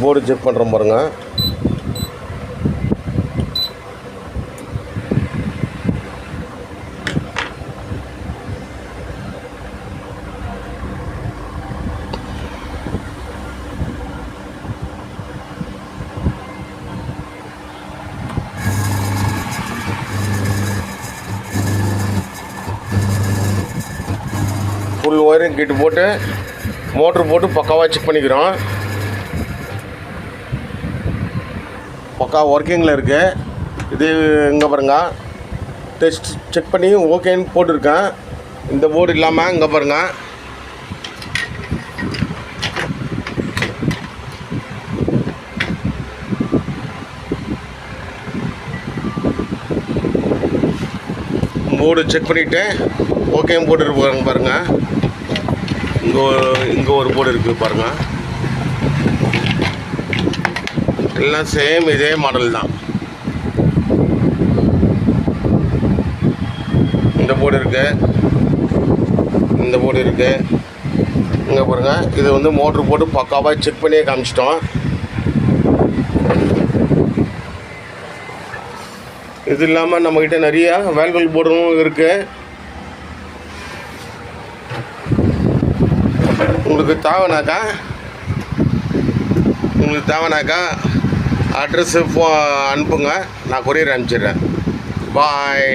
Board check பண்ணுறோம் பாருங்கள். Full wiring கிட்டு போட்டு மோட்ரு போட்டு பக்காவாக செக் பண்ணிக்கிறோம். பக்கா ஒர்க்கிங்கில் இருக்குது. இது இங்கே பாருங்க, டெஸ்ட் செக் பண்ணி ஓகேன்னு போட்டிருக்கேன். இந்த போர்டு இல்லாமல் இங்கே பாருங்கள், போர்டு செக் பண்ணிவிட்டு ஓகேன்னு போட்டுருப்பாங்க பாருங்கள். இங்கே ஒரு போர்டு இருக்குது பாருங்கள். எல்லாம் சேம் இதே மாடல் தான். இந்த போர்டு இருக்குது, இந்த போர்டு இருக்குது. இங்கே பாருங்கள், இது வந்து மோட்ரு போட்டு பக்காவாக செக் பண்ணியே காமிச்சிட்டோம். இது இல்லாமல் நம்மக்கிட்ட நிறையா வேல்வல் போர்டும் இருக்குது. உங்களுக்கு தேவைனாக்கா அட்ரஸ்ஸு அனுப்புங்க, நான் கொரியர் அனுப்பிச்சிடுறேன். பாய்.